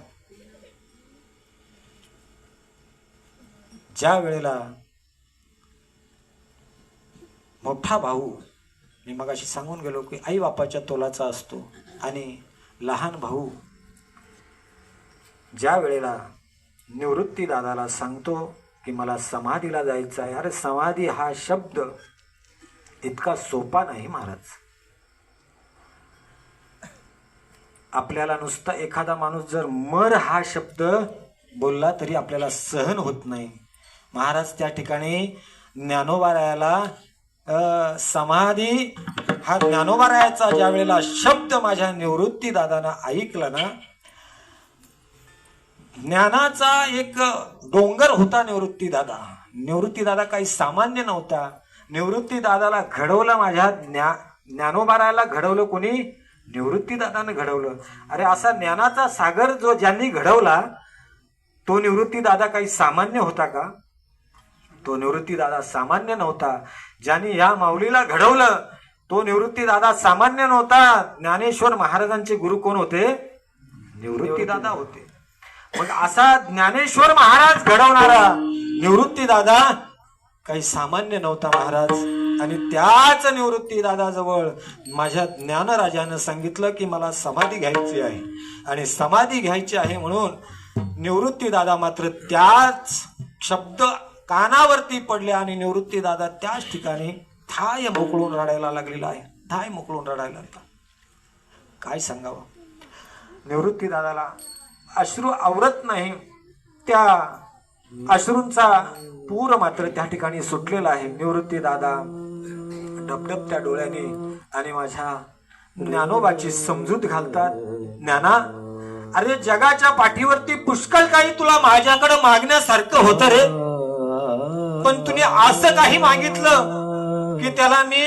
ज्या वेळेला मोठा भाऊ, मी मगाशी सांगून गेलो की आई बापाच्या तोलाचा असतो, आणि लहान भाऊ ज्या वेळेला निवृत्तीदादाला सांगतो की मला समाधीला जायचं आहे. अरे समाधी हा शब्द इतका सोपा नाही महाराज. आपल्याला नुसता एखादा माणूस जर मर हा शब्द बोलला तरी आपल्याला सहन होत नाही महाराज. त्या ठिकाणी ज्ञानोबारायाला समाधी हा ज्ञानोबारायाचा ज्या वेळेला शब्द माझ्या निवृत्तीदादानं ऐकला ना, ज्ञानाचा एक डोंगर होता निवृत्तीदादा. निवृत्तीदादा काही सामान्य नव्हता. निवृत्तीदादाला घडवलं माझ्या ज्ञानोबारायाला घडवलं कोणी? निवृत्तीदादानं घडवलं. अरे असा ज्ञानाचा सागर जो ज्यांनी घडवला तो निवृत्तीदादा काही सामान्य होता का? तो निवृत्तीदादा सामान्य नव्हता. ज्यांनी या माऊलीला घडवलं तो निवृत्तीदादा सामान्य नव्हता. ज्ञानेश्वर महाराजांचे गुरु कोण होते? निवृत्तीदादा होते. मग असा ज्ञानेश्वर महाराज घडवणारा निवृत्तीदादा काही सामान्य नव्हता महाराज. आणि त्याच निवृत्तीदादाजवळ माझ्या ज्ञानराजानं सांगितलं की मला समाधी घ्यायची आहे, आणि समाधी घ्यायची आहे म्हणून निवृत्तीदादा मात्र त्याच शब्द कानावरती पडले, आणि निवृत्तीदादा त्याच ठिकाणी थाय मोकळून रडायला लागलेला आहे. थाय मोकळून रडायला लागला. काय सांगावं? निवृत्तीदादाला अश्रू आवरत नाही. त्या अश्रूंचा पूर मात्र त्या ठिकाणी सुटलेला आहे. निवृत्तीदादा डबडबत्या डोळ्याने आणि माझ्या ज्ञानोबाची समजूत घालतात. ज्ञाना, अरे जगाच्या पाठीवरती पुष्कळ काही तुला माझ्याकडे मागण्यासारखं होतं रे, पण तुम्ही असं काही मागितलं की त्याला मी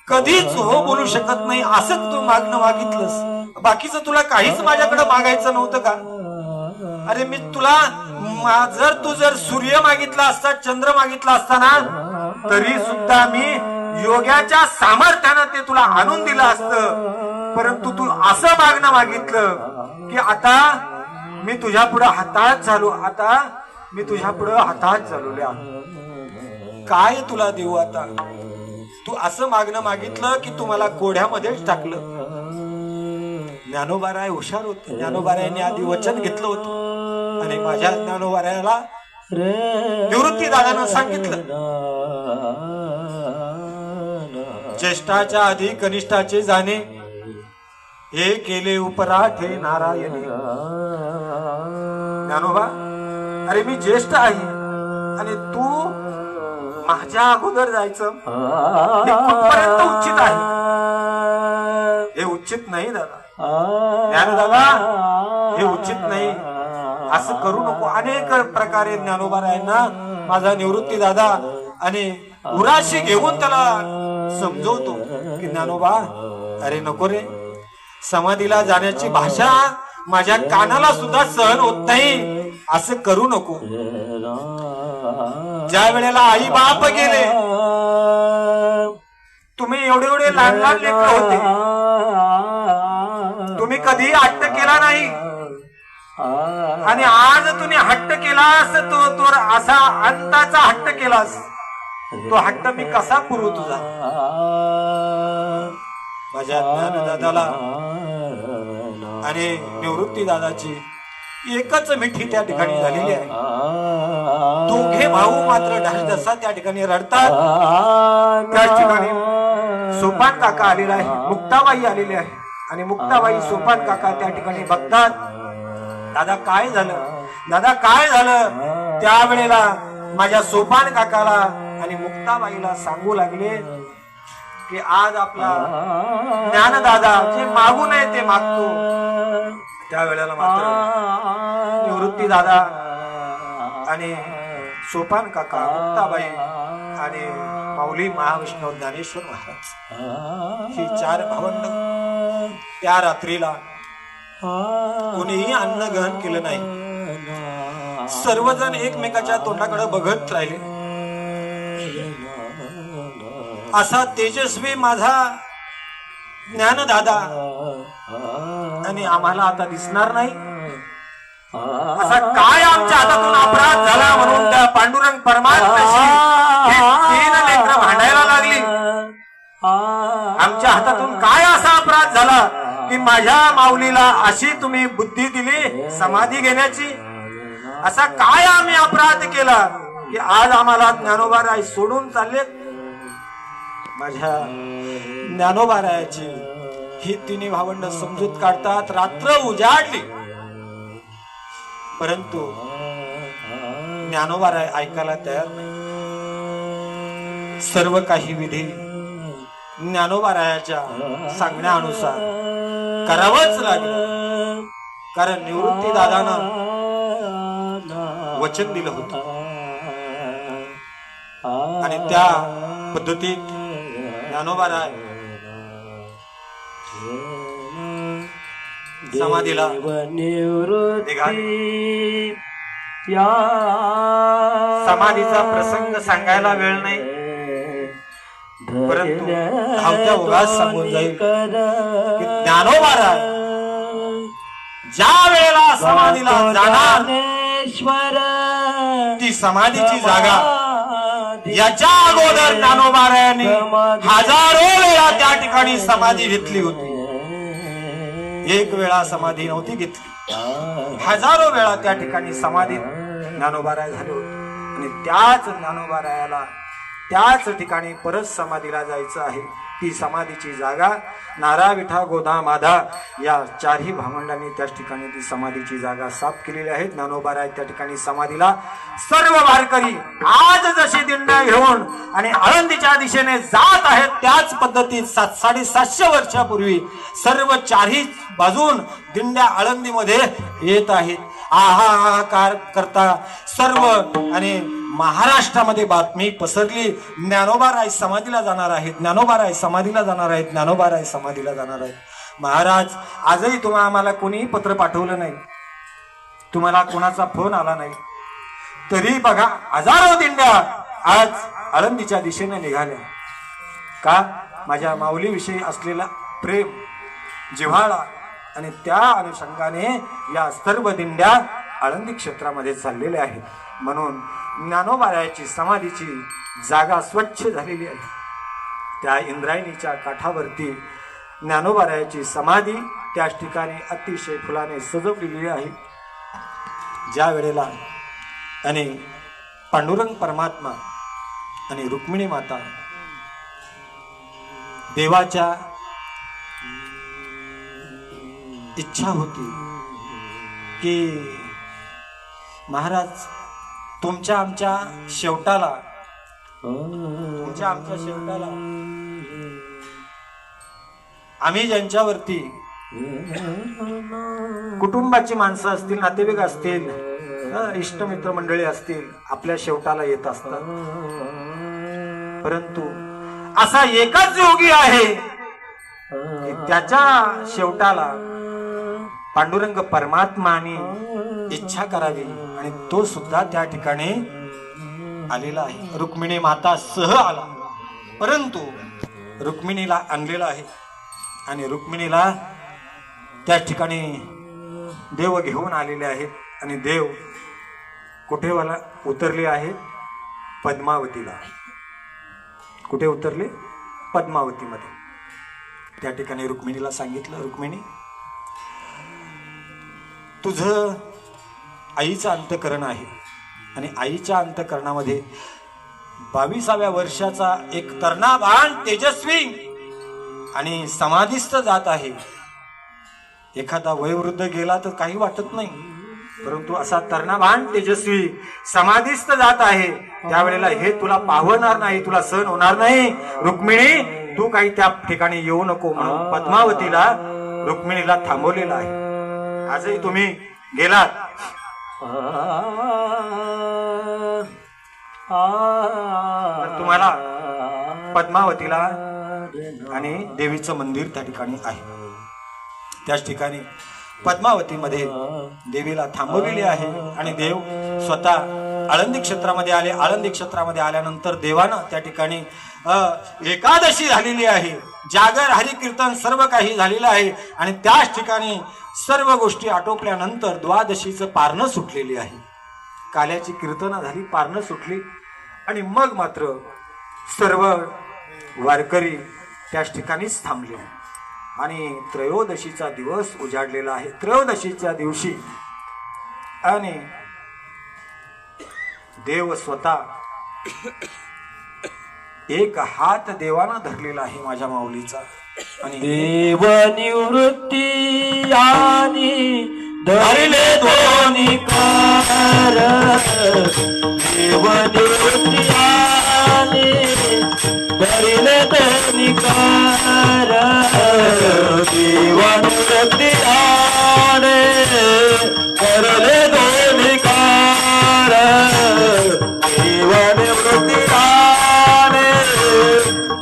कधीच हो बोलू शकत नाही, असं तू मागणं मागितलंस. बाकीचं तुला काहीच माझ्याकडे मागायचं नव्हतं का? अरे मी तुला जर सूर्य मागितला असता, चंद्र मागितला असता ना, तरी सुद्धा मी योग्याच्या सामर्थ्यानं ते तुला आणून दिलं असतं. परंतु तू असं मागणं मागितलं की आता मी तुझ्या पुढे हाताळत झालो. आता मी तुझ्या पुढे हाताळत झालोल्या. काय तुला देऊ आता? तू असं मागणं मागितलं की तू मला कोढ्यामध्येच टाकलं. ज्ञानोबाराय हुशार होते. ज्ञानोबारायांनी आधी वचन घेतलं होतं, आणि माझ्या ज्ञानोबारायाला निवृत्तीदादानं सांगितलं, ज्येष्ठाच्या आधी कनिष्ठाचे जाणे, हे केले उपराठे नारायणी. ज्ञानोबा, अरे मी ज्येष्ठ आहे आणि तू माझ्या अगोदर जायचं हे कुठपर्यंत उचित आहे? हे उचित नाही दादा. ज्ञानदादा, हे उचित नाही, असं करू नको. अनेक प्रकारे ज्ञानोबारायांना माझा निवृत्तीदादा आणि उराशी घेऊन त्याला समजवतो की ज्ञानोबा, अरे नको रे, समाधीला जाण्याची भाषा माझ्या कानाला सुद्धा सहन होत नाही, असं करू नको. ज्या वेळेला आई बाप गेले तुम्ही एवढे एवढे लहान लहान लेकरं होते, तुम्ही कधी हट्ट केला नाही, आणि आज तुम्ही हट्ट केलास तो असा अंताचा हट्ट केलास, तो हट्ट मी कसा पुरवू तुझा? माझ्या ज्ञानदादाला आणि निवृत्ती दादाची एकच मिठी त्या ठिकाणी झालेली आहे. दोघे भाऊ मात्र ढासढसा त्या ठिकाणी रडतात. त्याच ठिकाणी सोपान काका आलेला आहे, मुक्ताबाई आलेली आहे, आणि मुक्ताबाई सोपान काका त्या ठिकाणी बघतात. दादा काय झालं, दादा काय झालं? त्यावेळेला माझ्या सोपान काकाला आणि मुक्ताबाईला सांगू लागले की आज आपला ज्ञानदादा जे मागू नये ते मागतो. त्यावेळेला मात्र निवृत्ती दादा आणि सोपान काका, मुक्ताबाई आणि माऊली महाविष्णू ज्ञानेश्वर महाराज ही चार भावंड त्या रात्रीला कोणीही अन्न ग्रहण केलं नाही. सर्वजण एकमेकाच्या तोंडाकडे बघत राहिले. असा तेजस्वी माझा ज्ञानदादा आणि आम्हाला आता दिसणार नाही, असा काय आमच्या हातातून अपराध झाला म्हणून त्या पांडुरंग परमात्म्याशी तीन लेकरं भांडायला लागली. आमच्या हातातून काय असा अपराध झाला की माझ्या माऊलीला अशी तुम्ही बुद्धी दिली समाधी घेण्याची? असा काय आम्ही अपराध केला की आज आम्हाला ज्ञानोबाराय सोडून चालले? माझ्या ज्ञानोबारायाची ही तिन्ही भावंड समजूत काढतात. रात्र उजाडली परंतु ज्ञानोबाराय ऐकायला तयार नाही. सर्व काही विधी ज्ञानोबारायाच्या सांगण्यानुसार करावंच लागलं, कारण निवृत्ती दादानं वचन दिलं होतं आणि त्या पद्धतीत ज्ञानोबाराय समाधीला समाधीचा प्रसंग सांगायला वेळ नाही, परंतु धावत्या ओघात सांगून जाईल की ज्ञानोबाराय ज्या वेळेला समाधीला जाणार ती समाधीची जागा याच्या अगोदर ज्ञानोबारायांनी हजारो वेळा त्या ठिकाणी समाधी घेतली होती. एक वेळा समाधी नव्हती घेतली, हजारो वेळा त्या ठिकाणी समाधी ज्ञानोबाराय झाले होते. आणि त्याच ज्ञानोबारायाला त्याच ठिकाणी परत समाधीला जायचं आहे. ती समाधीची जागा नारा विठा गोधा माधा या चारही भावंडांनी त्याच ठिकाणी ती समाधीची जागा साफ केलेली आहे. ज्ञानोबाराय त्या ठिकाणी समाधीला सर्व वारकरी आज जशी दिंड्या घेऊन आणि आळंदीच्या दिशेने जात आहेत त्याच पद्धतीत 700-750 वर्षापूर्वी सर्व चारही बाजून दिंड्या आळंदीमध्ये येत आहेत. आहाकार करता सर्व आणि महाराष्ट्रामध्ये बातमी पसरली, ज्ञानोबाराय समाधीला जाणार आहेत, ज्ञानोबाराय समाधीला जाणार आहेत, ज्ञानोबाराय समाधीला जाणार आहेत. महाराज आजही तुम्हाला आम्हाला कोणीही पत्र पाठवलं नाही, तुम्हाला कोणाचा फोन आला नाही, तरी बघा हजारो दिंड्या आज आळंदीच्या दिशेने निघाल्या. का? माझ्या माऊलीविषयी असलेला प्रेम, जिव्हाळा आणि त्या अनुषंगाने या सर्व दिंड्या आळंदी क्षेत्रामध्ये चाललेल्या आहेत. म्हणून ज्ञानोबारायाची समाधीची जागा स्वच्छ झालेली आहे. त्या इंद्रायणीच्या काठावरती ज्ञानोबारायाची समाधी त्याच ठिकाणी अतिशय फुलाने सजवलेली आहे. ज्या वेळेला आणि पांडुरंग परमात्मा आणि रुक्मिणी माता देवाच्या इच्छा होती की महाराज तुमच्या आमच्या शेवटाला आम्ही ज्यांच्यावरती कुटुंबाची माणसं असतील, नातेवाईक असतील, इष्टमित्र मंडळी असतील, आपल्या शेवटाला येत असतात, परंतु असा एकच योगी आहे की त्याच्या शेवटाला पांडुरंग परमात्माने इच्छा करावी आणि तो सुद्धा त्या ठिकाणी आलेला आहे. रुक्मिणी माता सह आला, परंतु रुक्मिणीला आणलेलं आहे आणि रुक्मिणीला त्या ठिकाणी देव घेऊन आलेले आहेत आणि देव कुठे उतरले आहेत? पद्मावतीला. कुठे उतरले? पद्मावतीमध्ये. त्या ठिकाणी रुक्मिणीला सांगितलं, रुक्मिणी तुझं आईचं अंतःकरण आहे आणि आईच्या अंतःकरणामध्ये 22व्या वर्षाचा एक तरुणाबाण तेजस्वी आणि समाधिस्थ जात आहे. एखादा वयोवृद्ध गेला तर काही वाटत नाही, परंतु असा तरुणाबाण तेजस्वी समाधिस्थ जात आहे. त्यावेळेला हे तुला पावणार नाही, तुला सहन होणार नाही. रुक्मिणी तू काही त्या ठिकाणी येऊ नको म्हणून पद्मावतीला रुक्मिणीला थांबवलेला आहे. आजही तुम्ही गेलात तर तुम्हाला पद्मावतीला आणि देवीचं मंदिर त्या ठिकाणी आहे. त्याच ठिकाणी पद्मावतीमध्ये देवीला थांबवलेली आहे आणि देव स्वतः आळंदी क्षेत्रामध्ये आले. आळंदी क्षेत्रामध्ये आल्यानंतर देवानं त्या ठिकाणी एकादशी झालेली आहे, जागर हरिकीर्तन सर्व काही झालेलं आहे आणि त्याच ठिकाणी सर्व गोष्टी आटोपल्यानंतर द्वादशीचं पारणं सुटलेली आहे. काल्याची कीर्तनं झाली, पारणं सुटली आणि मग मात्र सर्व वारकरी त्याच ठिकाणीच थांबले आणि त्रयोदशीचा दिवस उजाडलेला आहे. त्रयोदशीच्या दिवशी आणि देव स्वतः एक हात देवानं धरलेला आहे माझ्या माऊलीचा आणि देव निवृत्ती आणि धरले दोन्ही कार. देव निवृत्ती आणि धरले दोन्ही कार. देव निवृत्ती आणि धरले दोन्ही कार. देव निवृत्ती आणि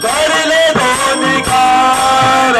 धरले दोन्ही कार.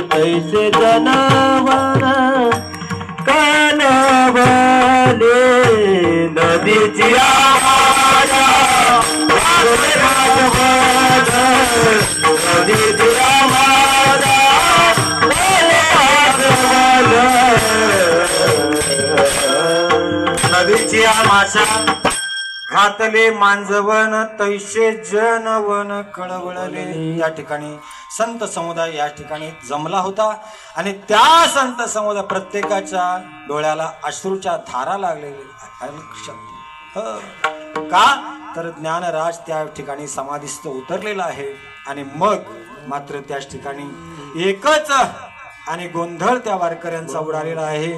तैसे जनवन कानवले नदीची आवाज नदीची आवाज नदीची आमाशा घातले मांजवन तैसे जनवन कळवळले. या ठिकाणी संत समुदाय या ठिकाणी जमला होता आणि त्या संत समुदाय प्रत्येकाच्या डोळ्याला अश्रूच्या धारा लागलेल्या. का तर ज्ञानराज त्या ठिकाणी समाधिस्थ उतरलेला आहे आणि मग मात्र त्याच ठिकाणी एकच आणि गोंधळ त्या वारकऱ्यांचा उडालेला आहे.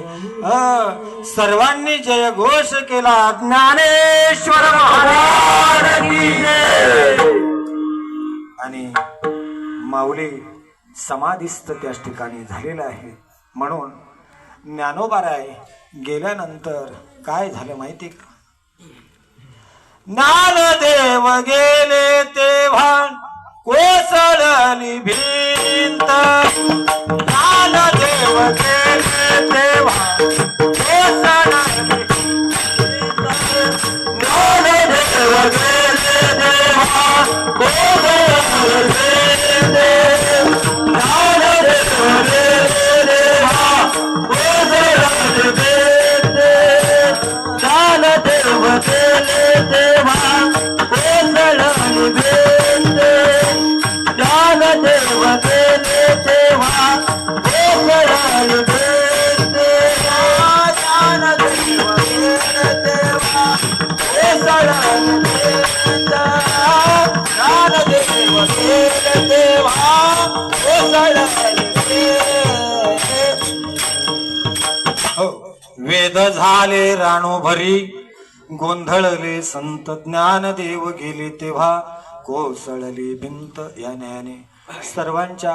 सर्वांनी जय घोष केला ज्ञानेश्वर महाराज की जय. आणि माऊली समाधिस्थ त्याच ठिकाणी झालेला आहे. म्हणून ज्ञानोबाराय गेल्यानंतर काय झालं माहिती का? ज्ञानदेव गेले तेव्हा कोसळली भिंत. ज्ञानदेव गेले तेव्हा कोसळली भिंत. ज्ञानदेव गेले तेव्हा कोसळली भिंत. ज्ञानदेव गेले तेव्हा कोसळली भिंत. ज्ञानदेव गेले तेव्हा कोसळली भिंत. हो वेद झाले राणोभरी गोंधळले संत ज्ञानदेव गेले तेव्हा कोसळली भिंत या न्यायाने. सर्वांच्या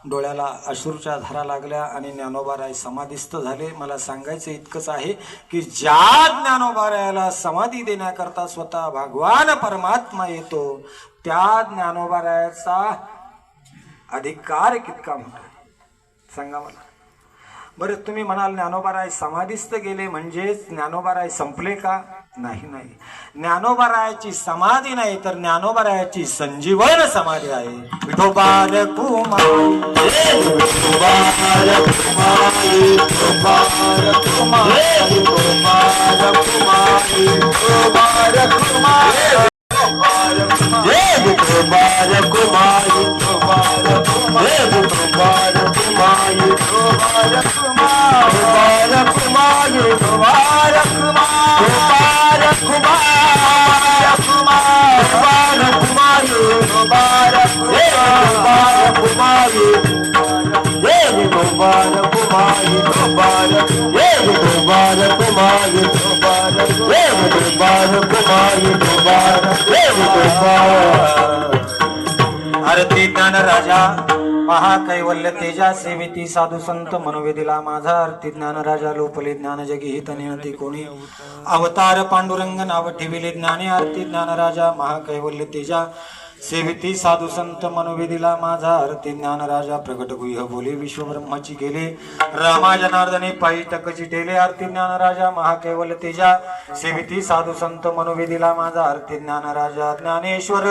डोळ्याला अश्रूच्या धारा लागल्या आणि ज्ञानोबाराय समाधीस्थ झाले. मला सांगायचं इतकंच आहे की ज्या ज्ञानोबारायाला समाधी देण्याकरता स्वतः भगवान परमात्मा येतो त्या ज्ञानोबारायाचा अधिकार कितका मोठा आहे सांगा मला. बरं तुम्ही म्हणाल ज्ञानोबाराय समाधीस्थ गेले म्हणजेच ज्ञानोबाराय संपले का? नाही नाही, ज्ञानोबारायाची समाधी नाही तर ज्ञानोबारायाची संजीवन समाधी आहे. विठोबा रखुमाई, विठोबा रखुमाई, विठोबा रखुमाई, विठोबा रखुमाई, विठोबा रखुमाई, विठोबा रखुमाई, विठोबा रखुमाई, विठोबा रखुमाई, विठोबा रखुमाई, विठोबा आरती ज्ञान राजा महाकैवल्य तेजा सेविती साधू संत मनोवेदिला माझा. आरती ज्ञान राजा लोपले ज्ञान जगी हित नियती कोणी अवतार पांडुरंग नाव ठेविले ज्ञानी. आरती ज्ञान राजा महाकैवल्य तेजा सेविती साधू संत मनोवेदिला माझा. आरती ज्ञान राजा प्रगट गुह्य बोले विश्व ब्रह्माची गेले रामा जनार्दने पायी टकची टेले. आरती ज्ञान राजा महाकैवल्य तेजा सेविती साधू संत मनोवेदिला माझा. आरती ज्ञान राजा ज्ञानेश्वर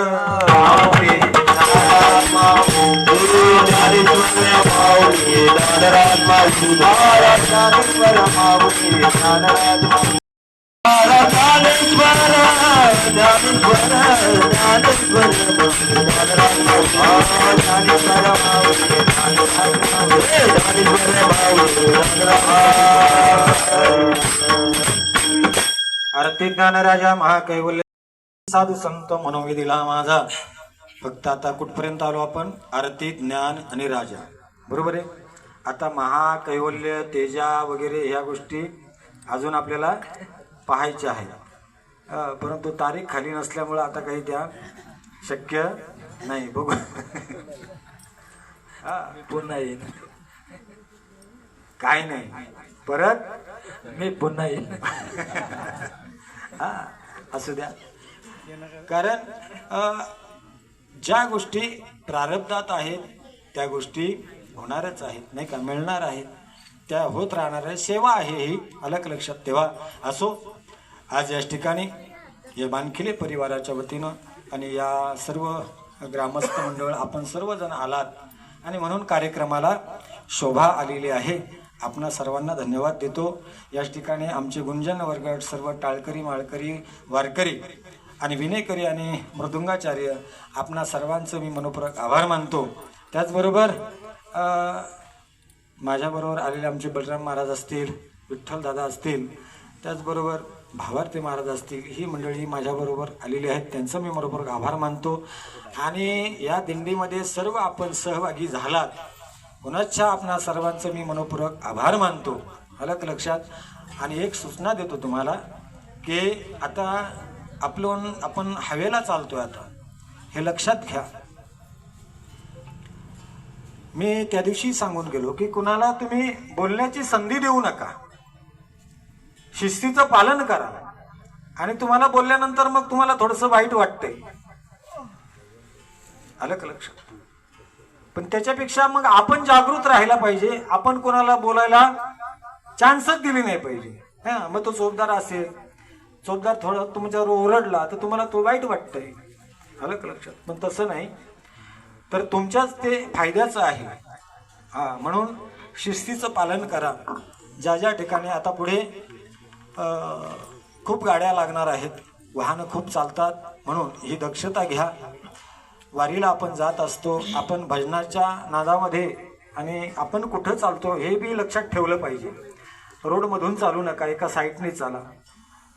आरती ज्ञान राजा महाकैवल्य साधू संत मनोविधीला माझा. फक्त आता कुठपर्यंत आलो आपण? आरती ज्ञान आणि राजा, बरोबर आहे. आता महाकैवल्य तेजा वगैरे ह्या गोष्टी अजून आपल्याला पाहायच्या आहेत, परंतु तारीख खाली नसल्यामुळे आता काही त्या शक्य नाही. बघू पुन्हा येईल, काय नाही, परत मी पुन्हा येईल. हा असू द्या. कारण ज्या गोष्टी प्रारब्धात आहेत त्या गोष्टी होणारच आहेत, नाही का, मिळणार आहेत, त्या होत राहणार आहे. सेवा आहे ही, अलग लक्षात ठेवा. असो, आज याच ठिकाणी या बानखिले परिवाराच्या वतीनं आणि या सर्व ग्रामस्थ मंडळ आपण सर्वजण आलात आणि म्हणून कार्यक्रमाला शोभा आलेली आहे. आपणा सर्वांना धन्यवाद देतो. याच ठिकाणी आमचे गुंजन वर्ग, सर्व टाळकरी, माळकरी, वारकरी आणि विनयकरी आणि मृदुंगाचार्य, आपणा सर्वांचं मी मनोपूर्वक आभार मानतो. त्याचबरोबर माझ्याबरोबर आलेले आमचे बलराम महाराज असतील, विठ्ठलदादा असतील, त्याचबरोबर भावार्थी महाराज असतील, ही मंडळी माझ्याबरोबर आलेली आहेत, त्यांचं मी मनोपूर्वक आभार मानतो. आणि या दिंडीमध्ये सर्व आपण सहभागी झालात, पुनश्च आपणा सर्वांचं मी मनोपूर्वक आभार मानतो, अलग लक्षात. आणि एक सूचना देतो तुम्हाला की आता आपण हवेला चालतोय, आता हे लक्षात घ्या. मी त्या दिवशी सांगून गेलो की कुणाला तुम्ही बोलण्याची संधी देऊ नका, शिस्तीचं पालन करा. आणि तुम्हाला बोलल्यानंतर मग तुम्हाला थोडंसं वाईट वाटतंय, आलं का लक्षात. पण त्याच्यापेक्षा मग आपण जागृत राहायला पाहिजे. आपण कोणाला बोलायला चान्सच दिली नाही पाहिजे. हा, मग तो चोपदार असेल, चोपदार थोडं तुमच्यावर ओरडला तर तुम्हाला तो वाईट वाटतंय, आलं का लक्षात. पण तसं नाही, तर तुमच्याच ते फायद्याचं आहे. हा, म्हणून शिस्तीचं पालन करा. ज्या ज्या ठिकाणी आता पुढे खूप गाड्या लागणार आहेत, वाहनं खूप चालतात, म्हणून ही दक्षता घ्या. वारीला आपण जात असतो, आपण भजनाच्या नादामध्ये आणि आपण कुठं चालतो हे बी लक्षात ठेवलं पाहिजे. रोडमधून चालू नका, एका साईडने चाला.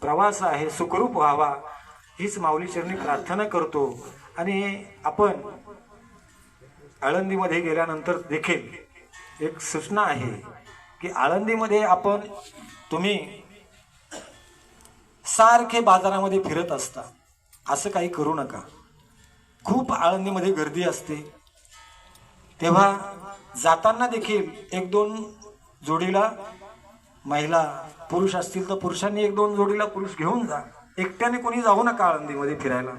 प्रवास आहे सुखरूप व्हावा हीच माऊली चरणी प्रार्थना करतो. आणि आपण आळंदीमध्ये गेल्यानंतर देखील एक सूचना आहे की आळंदीमध्ये तुम्ही सारखे बाजारामध्ये फिरत असता, असं काही करू नका. खूप आळंदीमध्ये गर्दी असते, तेव्हा जाताना देखील एक दोन जोडीला महिला, पुरुष असतील तर पुरुषांनी एक दोन जोडीला पुरुष घेऊन जा. एकट्याने कोणी जाऊ नका आळंदीमध्ये फिरायला.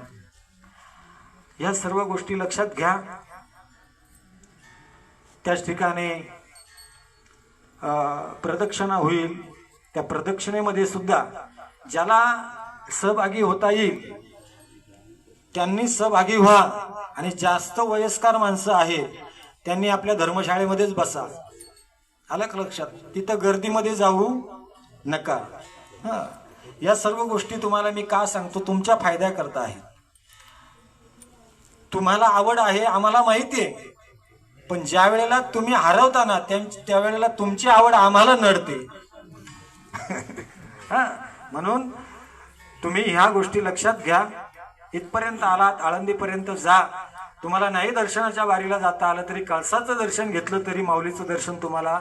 या सर्व गोष्टी लक्षात घ्या. त्याच ठिकाणी प्रदक्षिणा होईल, त्या प्रदक्षिणेमध्ये सुद्धा ज्याला सहभागी होता येईल त्यांनी सहभागी व्हा. आणि जास्त वयस्कर माणसं आहेत त्यांनी आपल्या धर्मशाळेमध्येच बसा. आलं का लक्षात? तिथं गर्दीमध्ये जाऊ नका. या सर्व गोष्टी तुम्हाला मी का सांगतो? तुमच्या फायद्याकरता आहे. तुम्हाला आवड आहे, आम्हाला माहिती आहे, पण ज्या वेळेला तुम्ही हरवता ना त्यावेळेला तुमची आवड आम्हाला नडते. म्हणून तुम्ही ह्या गोष्टी लक्षात घ्या. इथपर्यंत आलात, आळंदीपर्यंत जा. तुम्हाला नाही दर्शनाच्या वारीला जाता आलं तरी कळसाचं दर्शन घेतलं तरी माऊलीचं दर्शन तुम्हाला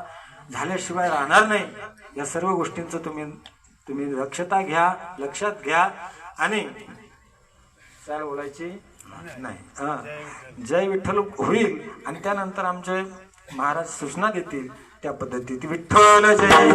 झाल्याशिवाय राहणार नाही. या सर्व गोष्टींचं तुम्ही दक्षता घ्या, लक्षात घ्या. आणि काय बोलायची नाही, जय विठ्ठल होईल आणि त्यानंतर आमचे महाराज सूचना देतील त्या पद्धतीत. विठ्ठल जय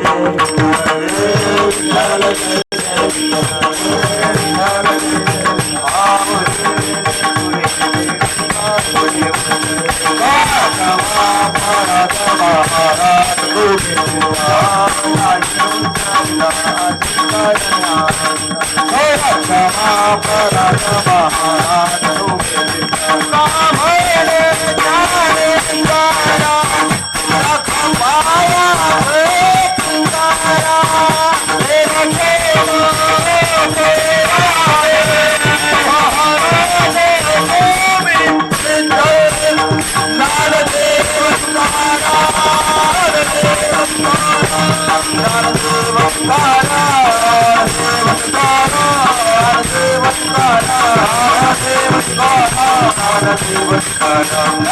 Namaste.